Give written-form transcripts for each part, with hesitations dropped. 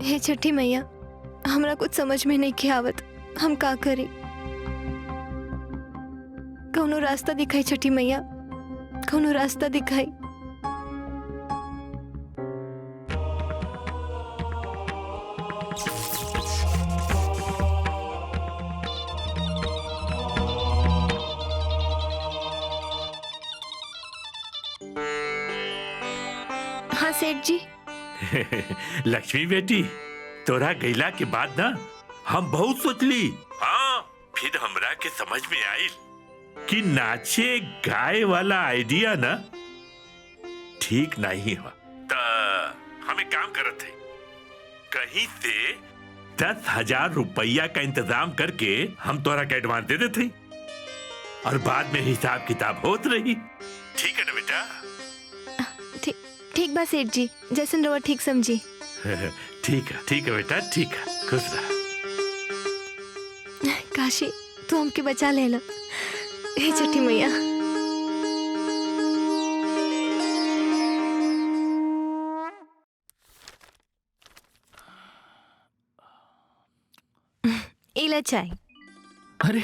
हे छठी मैया, हमरा कुछ समझ में नहीं के आवत, हम का करी? कौनो रास्ता दिखाई छठी मैया, कौनो रास्ता दिखाई। हाँ सेठ जी। लक्ष्मी बेटी, तोरा गैला के बाद ना हम बहुत सोचली। हाँ, फिर हमरा के समझ में आइल कि नाचे गाए वाला आइडिया ना ठीक नहीं हो। तो हमें काम करत है, कहीं से 10,000 रुपया का इंतजाम करके हम तोरा के एडवांस दे देते और बाद में हिसाब किताब होत रही। ठीक है ना बेटा? ठीक बा सेठ जी, जैसन रवा ठीक समझी। ठीक है बेटा, ठीक है, खुश रह। काशी, तू हमके बचा ले लो। हे छठी मैया। इला चाय। अरे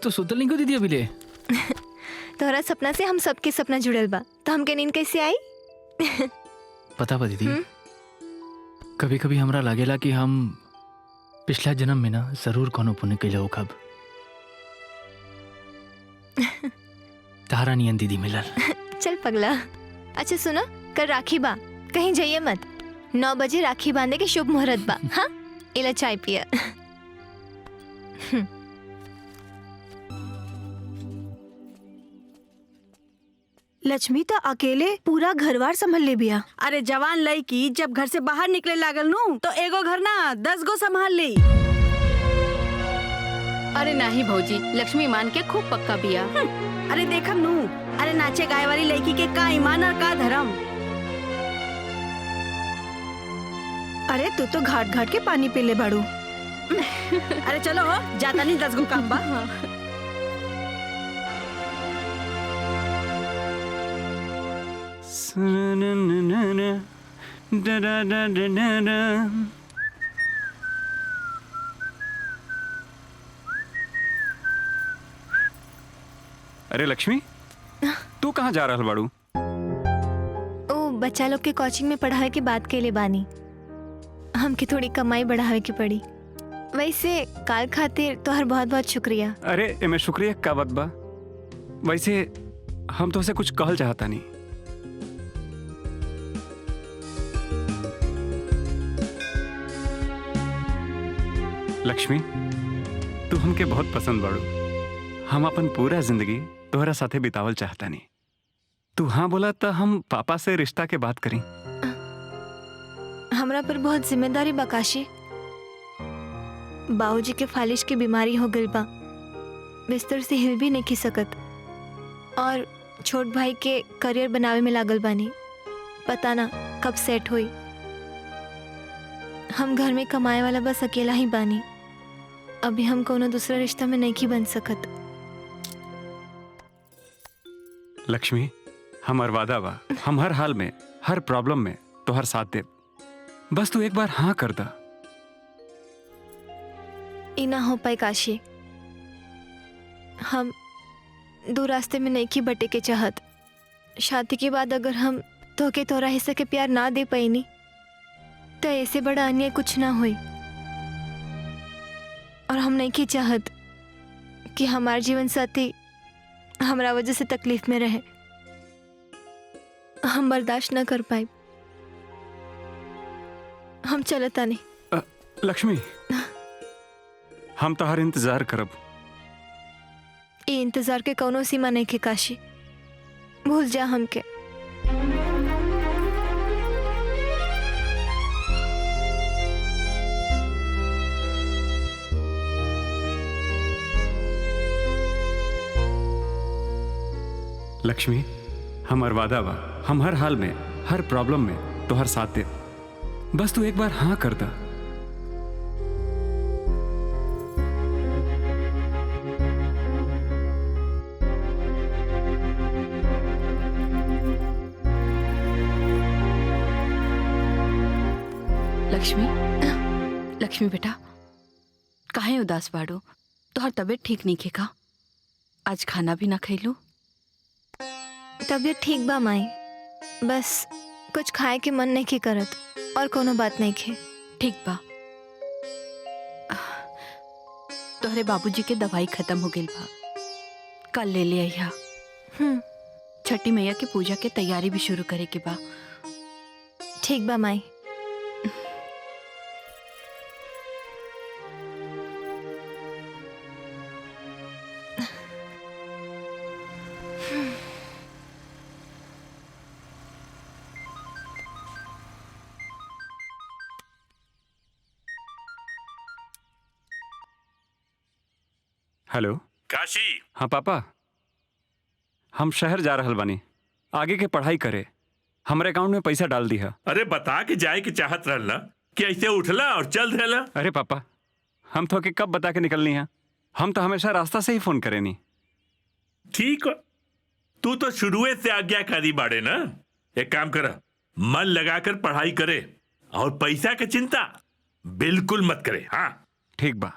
तो सुतल नहीं को दीदी अभी ले? तोहरा सपना से हम सबके सपना जुड़ल बा, तो हमके नींद कैसे आई? पता बा दीदी, कभी कभी हमरा लागेला कि हम पिछला जन्म में ना जरूर कोनो पुण्य कैले हो कब। तारा नियन दीदी मिलल। चल पगला। अच्छा सुनो, कल राखी बा, कहीं जाइए मत। 9 बजे राखी बांधे के शुभ मुहूर्त बा। हाँ, इला चाय पिया। लक्ष्मी तो अकेले पूरा घरवार संभल ले बिया। अरे जवान लड़की जब घर से बाहर निकले लागल नू तो एगो घर ना 10 गो संभाल ली। अरे नहीं भौजी, लक्ष्मी मान के खूब पक्का बिया। अरे देखम नू, अरे नाचे गाय वाली लड़की के का ईमान और का धर्म। अरे तू तो घाट घाट के पानी पी ले बाड़ू। अरे चलो हो, जाता नहीं 10 गो काम बा। अरे लक्ष्मी, तू कहाँ जा रहल बाड़ू? ओ बच्चा लोग के कोचिंग में पढ़ावे के बात के लिए बानी, हमके थोड़ी कमाई बढ़ावे की पड़ी। वैसे काल खातिर तोहर बहुत बहुत शुक्रिया। अरे एमे शुक्रिया का बात बा। वैसे हम तो उसे कुछ कहल चाहता नहीं। लक्ष्मी, तू हमके बहुत पसंद बाड़ू। हम अपन पूरा जिंदगी तोहरा साथे बितावल चाहता नहीं। तू हाँ बोला तो हम पापा से रिश्ता के बात करी। हमरा पर बहुत जिम्मेदारी बा काशी। बाबूजी के फालिश की बीमारी हो गई बा, बिस्तर से हिल भी नहीं की सकत, और छोट भाई के करियर बनावे में लागल बानी। पता ना कब सेट हुई। हम घर में कमाए वाला बस अकेला ही बानी। अभी हम कोनो दूसरा रिश्ता में नहीं की बन सकत। लक्ष्मी, हमार वादा बा, हम हर हाल में हर प्रॉब्लम में तोहर साथ दे। बस तू एक बार हाँ कर दा। ई ना हो पाए काशी। हम दो रास्ते में नहीं की बटे के चाहत। शादी के बाद अगर हम तोके तोरा हिस्से के प्यार ना दे पाईनी तो ऐसे बड़ा अन्याय कुछ ना हुई। और हम नहीं की चाहत कि हमार जीवन साथी हमरा वजह से तकलीफ में रहे। हम बर्दाश्त ना कर पाए। हम चलता नहीं। लक्ष्मी, हम तोहर इंतजार करब। ये इंतजार के कौनो सीमा नहीं के काशी, भूल जा हमके। लक्ष्मी, हमार वादा बा, हम हर हाल में हर प्रॉब्लम में तोहर साथ दे। बस तू एक बार हाँ कर दा। लक्ष्मी, लक्ष्मी बेटा, काहे उदास बाड़ो? तोहर तबीयत ठीक नहीं का? आज खाना भी ना खैलू? तबीयत ठीक बा माई, बस कुछ खाए के मन नहीं के करत और कोनो बात नहीं खे। ठीक बा। तोहरे बाबूजी के दवाई खत्म हो गई बा, कल ले ले आइहा। छठी मैया की पूजा के तैयारी भी शुरू करे के बा। ठीक बा माई। हेलो। काशी। हाँ पापा, हम शहर जा रहल बानी आगे के पढ़ाई करे। हमारे अकाउंट में पैसा डाल दी है। अरे बता के जाए के चाहत रहला कि ऐसे उठला और चल रहला। अरे पापा, हम तो के कब बता के निकलनी है? हम तो हमेशा रास्ता से ही फोन करे नी। ठीक है, तू तो शुरुए से आज्ञाकारी बाड़े ना। एक काम कर, मन लगाकर पढ़ाई करे और पैसा की चिंता बिल्कुल मत करे। हाँ ठीक बा।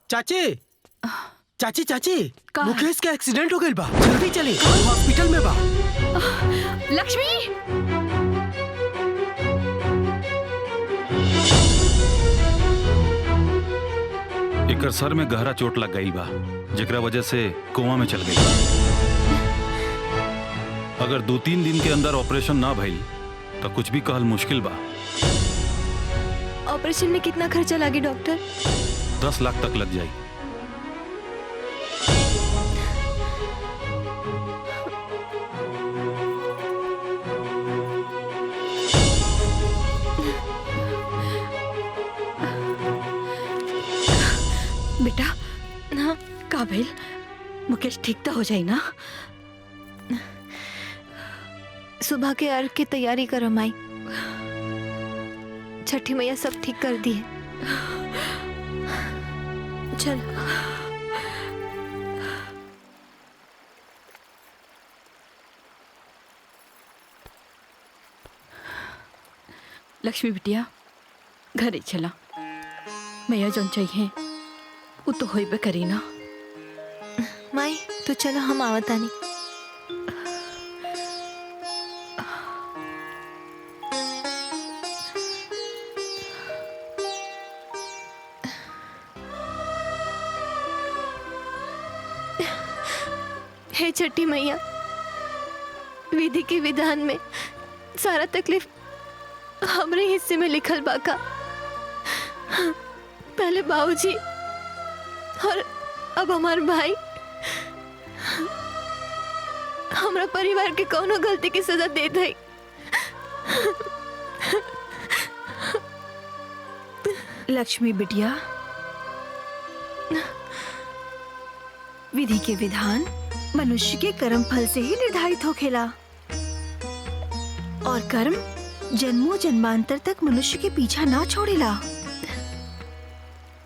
चाची, चाची चाची, का है? मुकेश का एक्सीडेंट हो गई बा, जल्दी चली, हॉस्पिटल में बा। लक्ष्मी, एकर सर में गहरा चोट लग गई बा, जेकरा वजह से कोमा में चल गई। अगर 2-3 दिन के अंदर ऑपरेशन ना भइल तो कुछ भी कहल मुश्किल बा। ऑपरेशन में कितना खर्चा लागी डॉक्टर? 10 लाख तक लग जाई। बेटा हाँ का भइल? मुकेश ठीक तो हो जाई ना? सुबह के अर्घ की तैयारी करो माई, छठी मैया सब ठीक कर दी है। चल। लक्ष्मी बिटिया, घरे चला। मैया जौन चाहिए वो तो होइबे करी ना। माई तो चलो हम आवतानी। हे छठी मैया, विधि के विधान में सारा तकलीफ हमरे हिस्से में लिखल बाका। पहले बाबूजी और अब हमार भाई। हमरा परिवार के कोनो गलती की सजा दे दई। लक्ष्मी बिटिया, विधि के विधान मनुष्य के कर्म फल से ही निर्धारित होखेला और कर्म जन्मों जन्मांतर तक मनुष्य के पीछा ना छोड़ेला।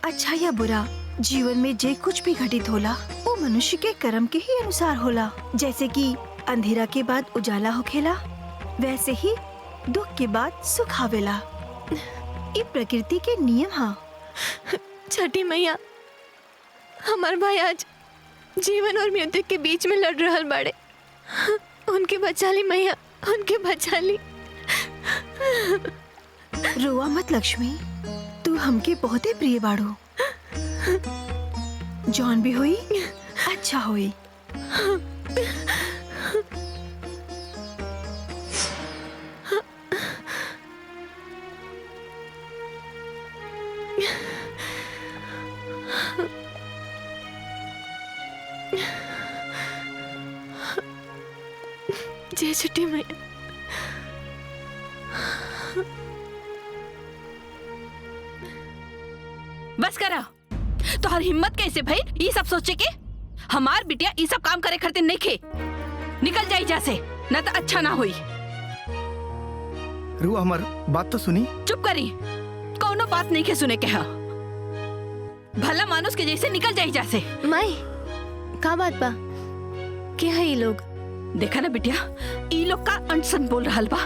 अच्छा या बुरा जीवन में जे कुछ भी घटित होला वो मनुष्य के कर्म के ही अनुसार होला। जैसे कि अंधेरा के बाद उजाला होखेला, वैसे ही दुख के बाद सुख आवेला। ये प्रकृति के नियम हा। छठी मैया, हमार भाई आज जीवन और मृत्यु के बीच में लड़ रहल बाड़े। उनके बचा ली मैया, उनके बचा ली। रोआ मत लक्ष्मी, तू हमके बहुते प्रिय बाड़ो। जौन भी हुई अच्छा हुई। जय छठी मैया। बस करा। तो हर हिम्मत कैसे भाई ये सब सोचे के हमार बिटिया ये सब काम करे करते नहीं खे। निकल जाई जैसे न तो अच्छा ना हुई। रुआ हमार बात तो सुनी। चुप करी। कौनो बात नहीं के सुने के हा। भला मानुस के जैसे निकल जाई जैसे। माई का बात बा? के है ये लोग? देखा ना बिटिया ये लोग का अनसन बोल रहा बा।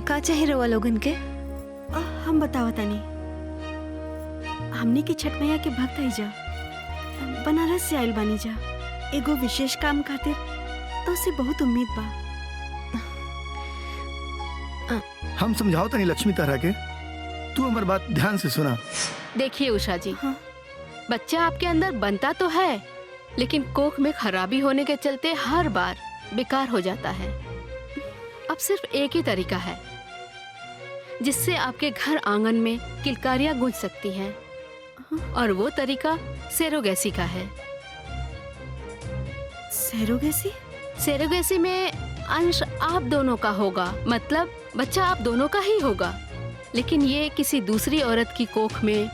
का चाहे रवा लोगन के? हम बतावा तानी। हमने की छठ मैया के भक्त है जा, बनारस से आयल बानी जा। एगो विशेष काम खातिर तो से बहुत उम्मीद बा। हम समझाओ तनी लक्ष्मी तरह के, तू हमार बात ध्यान से सुना। देखिए उषा जी, हाँ। बच्चा आपके अंदर बनता तो है, लेकिन कोख में खराबी होने के चलते हर बार बेकार हो जाता है। अब सिर्फ एक ही तरीका है जिससे आपके घर आंगन में किलकारियां गूंज सकती हैं, और वो तरीका सेरोगेसी का है। सेरोगेसी? सेरोगेसी में अंश आप दोनों का होगा, मतलब बच्चा आप दोनों का ही होगा, लेकिन ये किसी दूसरी औरत की कोख में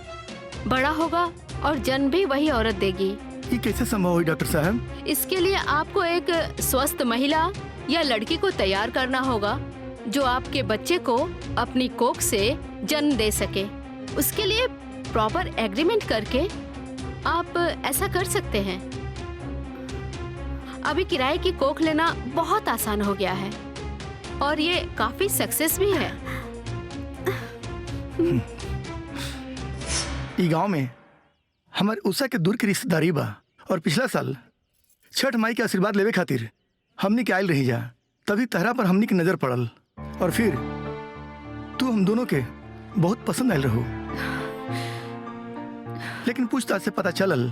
बड़ा होगा और जन्म भी वही औरत देगी। ये कैसे संभव हुई डॉक्टर साहब? इसके लिए आपको एक स्वस्थ महिला या लड़की को तैयार करना होगा जो आपके बच्चे को अपनी कोख से जन्म दे सके। उसके लिए प्रॉपर एग्रीमेंट करके आप ऐसा कर सकते हैं। अभी किराए की कोख लेना बहुत आसान हो गया है और ये काफी सक्सेस भी है। ई गांव में हमारे उषा के दूर की रिश्तेदारी बा, और पिछला साल छठ माई के आशीर्वाद लेवे खातिर हमनी के आयल रही जा, तभी तहरा पर हमनी की नजर पड़ल, और फिर तू हम दोनों के बहुत पसंद आयल रहो। लेकिन पूछताछ से पता चलल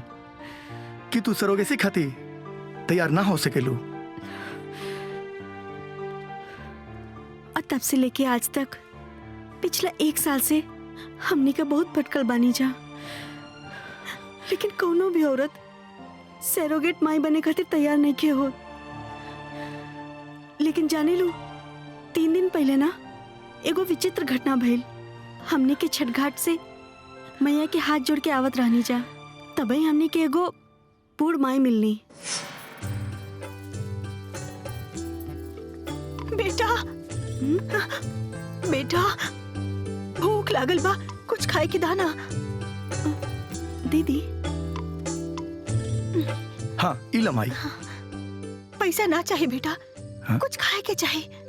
कि तू सरोगेसी खातिर तैयार ना हो सकेलू। और तब से लेके आज तक पिछला 1 साल से हमने का बहुत भटकल बानी जा, लेकिन कोनो भी औरत सरोगेट माई बने खातिर तैयार नहीं के हो। लेकिन जाने लो 3 दिन पहले ना एगो विचित्र घटना भइल। हमने के छठ घाट से मैया के हाथ जोड़ के आवत रहनी जा, तभी हमने के एगो बूढ़ माई मिलनी। बेटा, बेटा भूख लागल बा, कुछ खाए के दाना। दीदी। हाँ इला माई। पैसा ना चाहिए बेटा, हाँ? कुछ खाए के चाहिए।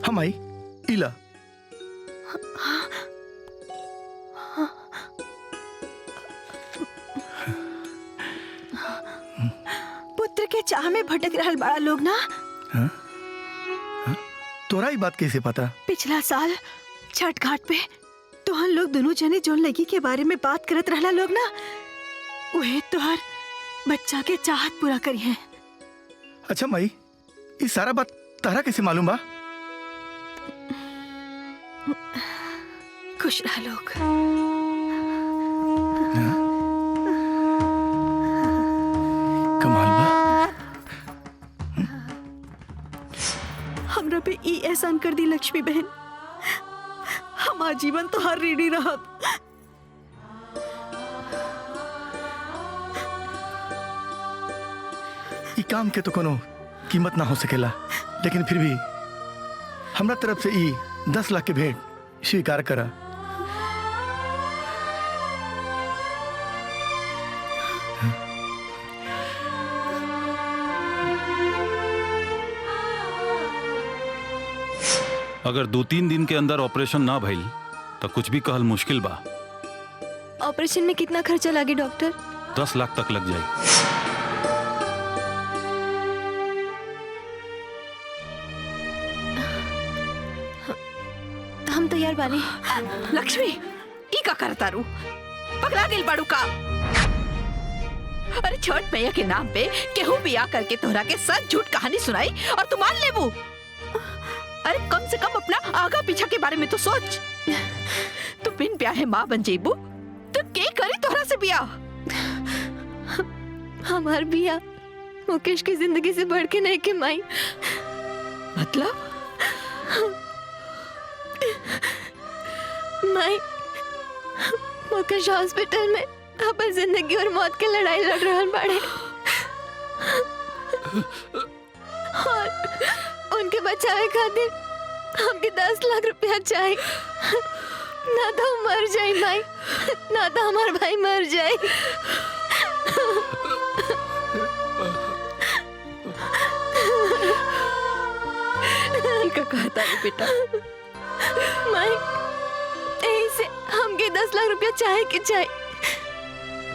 हाँ माई इला। पुत्र के चाह में भटक रहल बड़ा लोग ना। हाँ? हाँ? तोरा ही बात कैसे पता? पिछला साल छठ घाट पे तो हम लोग दोनों जने जोन लगी के बारे में बात करत रहला लोग ना, वही तोहर बच्चा के चाहत पूरा करी है। अच्छा माई, ये सारा बात तारा कैसे मालूम बा? खुश रह लोग। कमाल बा। हमरा पे ई एहसान कर दी लक्ष्मी बहन, हम आजीवन तो हर ऋणी रहब। ई काम के तो कोनो कीमत ना हो सकेला, लेकिन फिर भी हमरा तरफ से ई 10 लाख के भेंट स्वीकार करा। अगर 2-3 दिन के अंदर ऑपरेशन ना भइल तो कुछ भी कहल मुश्किल बा। ऑपरेशन में कितना खर्चा लागे डॉक्टर? 10 लाख तक लग जाए। हम तैयार बानी। लक्ष्मी ई का करता रू? पगला गेल बाड़ू का? अरे छठ मैया के नाम पे केहू भी आ करके तोहरा के सच झूठ कहानी सुनाई और तू मान लेबू? अरे कम से कम अपना आगा पीछा के बारे में तो सोच। तू बिन ब्याहे माँ बन जेबू तो के करी तोहरा से बिया? हमार बिया मुकेश की जिंदगी से बढ़ के नहीं के माई। मतलब? माई, मुकेश हॉस्पिटल में अपन जिंदगी और मौत की लड़ाई लड़ रहा बाड़े और उनके बचावे खातिर हमके 10 लाख रुपया चाहिए। ना तो हम मर जाए माई, ना तो हमार भाई मर जाए। का कहता है बेटा? माई, यही से हमके 10 लाख रुपया चाहे कि चाहे।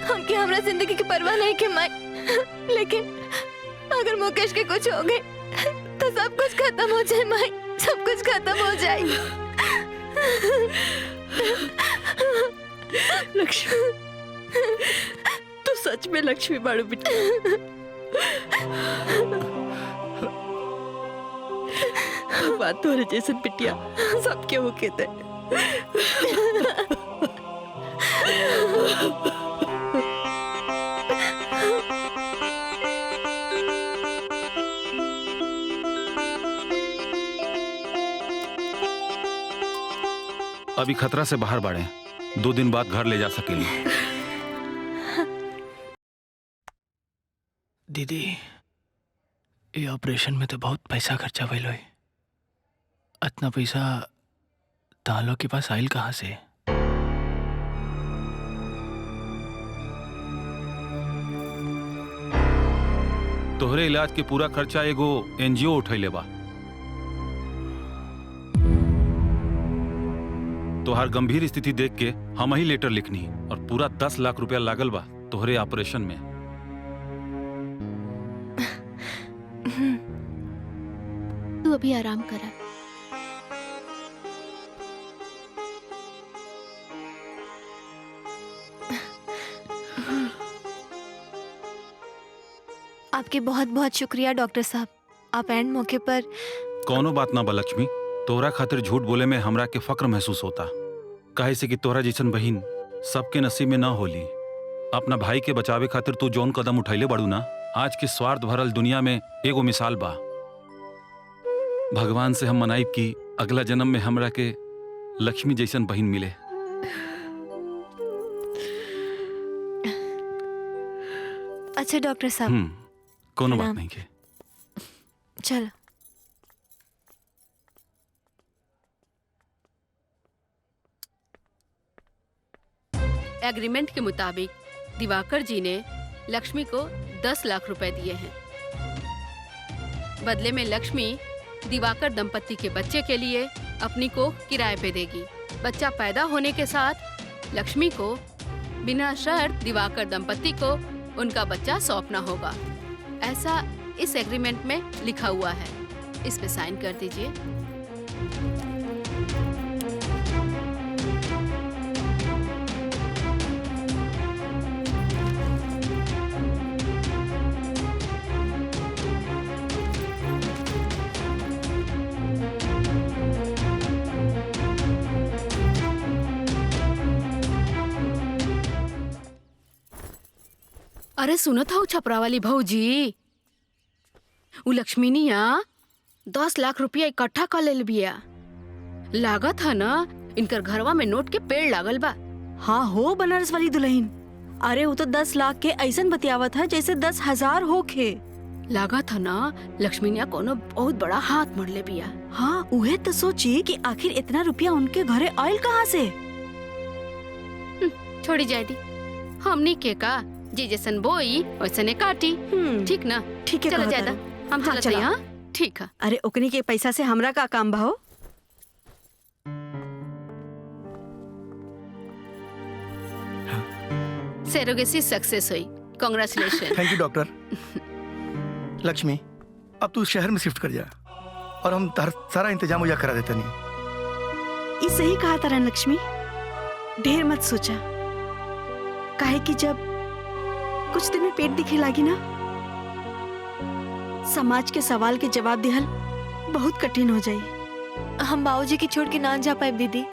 हमके हमरा जिंदगी की परवाह नहीं के माई, लेकिन अगर मुकेश के कुछ हो गए तो सब कुछ खत्म हो जाए माई, सब कुछ खत्म हो जाए। लक्ष्मी, तू सच में लक्ष्मी बाड़ू बेटा। बात तो जैसे बिटिया सब क्या हो कहते हैं। अभी खतरा से बाहर बाड़े, 2 दिन बाद घर ले जा सकेली। दीदी, ये ऑपरेशन में तो बहुत पैसा खर्चा भइल होई। इतना पैसा तालो के पास आइल कहाँ से? तोहरे इलाज के पूरा खर्चा एगो एनजीओ उठैले बा। तोहार गंभीर स्थिति देख के हम ही लेटर लिखनी और पूरा 10 लाख रुपया लागल बा तोहरे ऑपरेशन में। तू अभी आराम करा। आपके बहुत बहुत शुक्रिया डॉक्टर साहब, आप एंड मौके पर। कौनो बात ना बा लक्ष्मी, तोहरा खातिर झूठ बोले में हमरा के फक्र महसूस होता, काहे से कि तोहरा जैसन बहिन सबके नसीब में ना होली। अपना भाई के बचावे खातिर तू जौन कदम उठैले बाड़ू ना, आज के स्वार्थ भरल दुनिया में एगो मिसाल बा। भगवान से हम मनाइब कि अगला जन्म में हमरा के लक्ष्मी जैसन बहिन मिले। अच्छा डॉक्टर साहब, कोनो बात प्रणाम। नहीं के। चलो। एग्रीमेंट के मुताबिक दिवाकर जी ने लक्ष्मी को 10 लाख रुपए दिए हैं। बदले में लक्ष्मी दिवाकर दंपत्ति के बच्चे के लिए अपनी को किराए पे देगी। बच्चा पैदा होने के साथ लक्ष्मी को बिना शर्त दिवाकर दंपत्ति को उनका बच्चा सौंपना होगा। ऐसा इस एग्रीमेंट में लिखा हुआ है। इस पे साइन कर दीजिए। अरे सुनो था छपरा वाली भौजी, वो लक्ष्मीनिया 10 लाख रुपया इकट्ठा कर ले बिया। लागत है ना इनकर घरवा में नोट के पेड़ लागल बा। हाँ हो बनारस वाली दुल्हन। अरे वो तो 10 लाख के ऐसन बतियावत है जैसे 10,000 होखे। लागत है ना लक्ष्मीनिया कोनो बहुत बड़ा हाथ मर ले बिया। हाँ उहे तो सोची कि आखिर इतना रुपया उनके घरे आयल कहाँ से। छोड़ी जाए दी, हमनी के का जे जैसन बोई वैसने काटी। ठीक ना? ठीक है, चलो कहता ज्यादा रहो। हम हाँ, चलते चला। हैं। हाँ ठीक है। अरे ओकनी के पैसा से हमरा का काम बा हो। सेरोगेसी सक्सेस हुई। Congratulation. Thank you doctor. Lakshmi, अब तू शहर में शिफ्ट कर जा और हम सारा इंतजाम मुझे करा देते नहीं। ये सही कहा तारा लक्ष्मी, ढेर मत सोचा। काहे कि जब कुछ दिन में पेट दिखे लागी ना, समाज के सवाल के जवाब दिहल बहुत कठिन हो जाई। हम बाबूजी की छोड़ के ना जा पाए दीदी।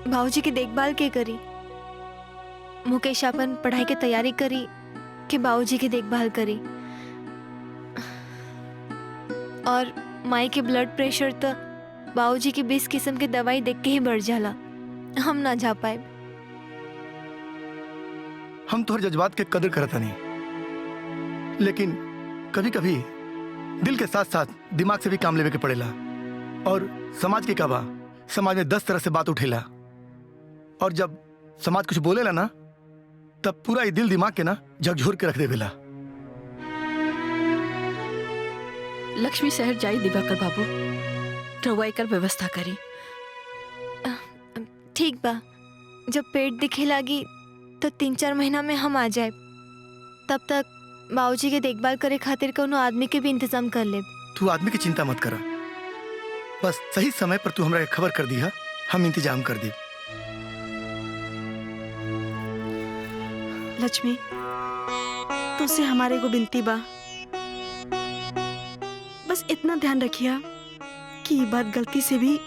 बाबूजी की देखभाल के करी। मुकेश अपन पढ़ाई के तैयारी करी कि बाबूजी की देखभाल करी। और माई के ब्लड प्रेशर तो बाबूजी की 20 किस्म के दवाई देख के ही बढ़ जाला। हम ना जा पाए। हम तोहर जज्बात के कदर करता नहीं, लेकिन कभी कभी दिल के साथ साथ दिमाग से भी काम लेवे के पड़ेला। और समाज के काबा, समाज में 10 तरह से बात उठेला, और जब समाज कुछ बोलेला ना तब पूरा ये दिल दिमाग के ना झकझोर के रख देवेला। लक्ष्मी शहर जाई दिवाकर बाबू, रउआ एकर व्यवस्था करी। ठीक बा, जब पेट दिखे लागी तो 3-4 महीना में हम आ जाए। तब तक बाबूजी के देखभाल करे खातिर कोनो आदमी के भी इंतजाम कर ले। तू आदमी की चिंता मत करा, बस सही समय पर तू हमरा खबर कर दिया, हम इंतजाम कर दे। लक्ष्मी, तुझसे हमारे को विनती बा, बस इतना ध्यान रखिया कि ये बात गलती से भी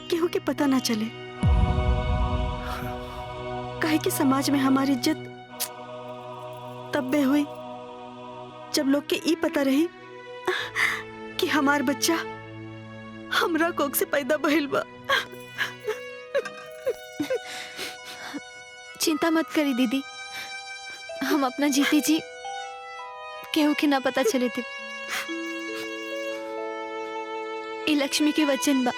केहू के पता ना चले। काहे कि समाज में हमारी इज्जत तब्बे हुई जब लोग के ई पता रही कि हमार बच्चा हमरा कोख से पैदा भइल बा। चिंता मत करी दीदी, हम अपना जीती जी केहू के ना पता चले थे। ई लक्ष्मी के वचन बा।